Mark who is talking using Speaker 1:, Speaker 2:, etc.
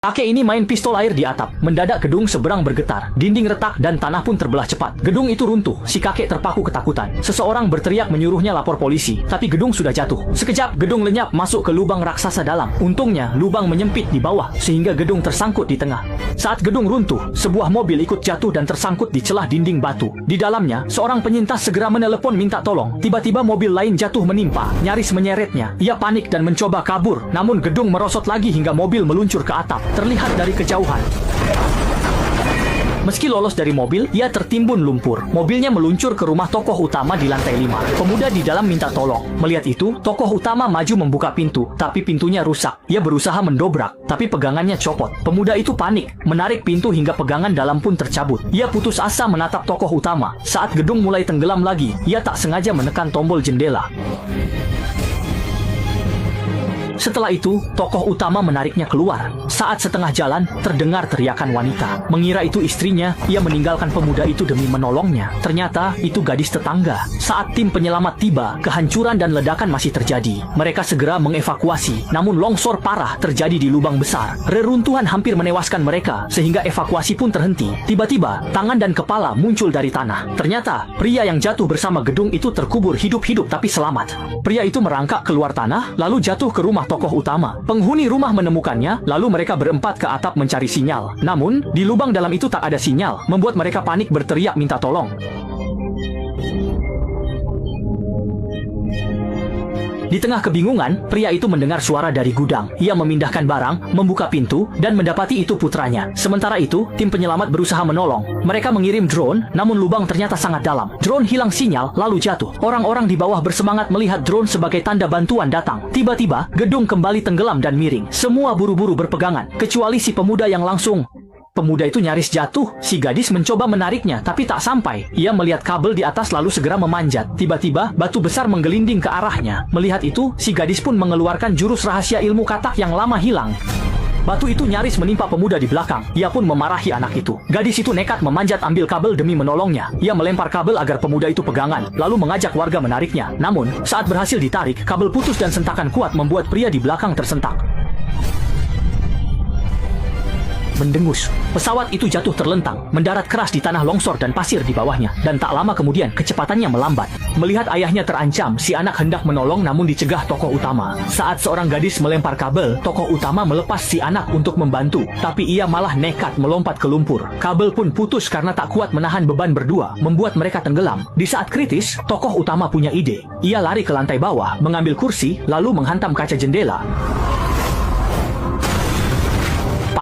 Speaker 1: Kakek ini main pistol air di atap. Mendadak gedung seberang bergetar. Dinding retak dan tanah pun terbelah cepat. Gedung itu runtuh. Si kakek terpaku ketakutan. Seseorang berteriak menyuruhnya lapor polisi. Tapi gedung sudah jatuh. Sekejap, gedung lenyap masuk ke lubang raksasa dalam. Untungnya, lubang menyempit di bawah sehingga gedung tersangkut di tengah. Saat gedung runtuh, sebuah mobil ikut jatuh dan tersangkut di celah dinding batu. Di dalamnya, seorang penyintas segera menelepon minta tolong. Tiba-tiba mobil lain jatuh menimpa, nyaris menyeretnya. Ia panik dan mencoba kabur. Namun gedung merosot lagi hingga mobil meluncur ke atap. Terlihat dari kejauhan. Meski lolos dari mobil, ia tertimbun lumpur. Mobilnya meluncur ke rumah tokoh utama di lantai 5. Pemuda di dalam minta tolong. Melihat itu, tokoh utama maju membuka pintu, tapi pintunya rusak. Ia berusaha mendobrak, tapi pegangannya copot. Pemuda itu panik, menarik pintu hingga pegangan dalam pun tercabut. Ia putus asa menatap tokoh utama. Saat gedung mulai tenggelam lagi, ia tak sengaja menekan tombol jendela. Setelah itu, tokoh utama menariknya keluar. Saat setengah jalan, terdengar teriakan wanita. Mengira itu istrinya, ia meninggalkan pemuda itu demi menolongnya. Ternyata, itu gadis tetangga. Saat tim penyelamat tiba, kehancuran dan ledakan masih terjadi. Mereka segera mengevakuasi, namun longsor parah terjadi di lubang besar. Reruntuhan hampir menewaskan mereka, sehingga evakuasi pun terhenti. Tiba-tiba, tangan dan kepala muncul dari tanah. Ternyata, pria yang jatuh bersama gedung itu terkubur hidup-hidup tapi selamat. Pria itu merangkak keluar tanah, lalu jatuh ke rumah tokoh utama. Penghuni rumah menemukannya, lalu mereka berempat ke atap mencari sinyal. Namun, di lubang dalam itu tak ada sinyal, membuat mereka panik berteriak minta tolong. Di tengah kebingungan, pria itu mendengar suara dari gudang. Ia memindahkan barang, membuka pintu, dan mendapati itu putranya. Sementara itu, tim penyelamat berusaha menolong. Mereka mengirim drone, namun lubang ternyata sangat dalam. Drone hilang sinyal, lalu jatuh. Orang-orang di bawah bersemangat melihat drone sebagai tanda bantuan datang. Tiba-tiba, gedung kembali tenggelam dan miring. Semua buru-buru berpegangan, kecuali si pemuda yang langsung... Pemuda itu nyaris jatuh. Si gadis mencoba menariknya, tapi tak sampai. Ia melihat kabel di atas lalu segera memanjat. Tiba-tiba, batu besar menggelinding ke arahnya. Melihat itu, si gadis pun mengeluarkan jurus rahasia ilmu katak yang lama hilang. Batu itu nyaris menimpa pemuda di belakang. Ia pun memarahi anak itu. Gadis itu nekat memanjat ambil kabel demi menolongnya. Ia melempar kabel agar pemuda itu pegangan, lalu mengajak warga menariknya. Namun, saat berhasil ditarik, kabel putus dan sentakan kuat membuat pria di belakang tersentak. Mendengus. Pesawat itu jatuh terlentang, mendarat keras di tanah longsor dan pasir di bawahnya, dan tak lama kemudian kecepatannya melambat. Melihat ayahnya terancam, si anak hendak menolong namun dicegah tokoh utama. Saat seorang gadis melempar kabel, tokoh utama melepas si anak untuk membantu, tapi ia malah nekat melompat ke lumpur. Kabel pun putus karena tak kuat menahan beban berdua, membuat mereka tenggelam. Di saat kritis, tokoh utama punya ide. Ia lari ke lantai bawah, mengambil kursi, lalu menghantam kaca jendela.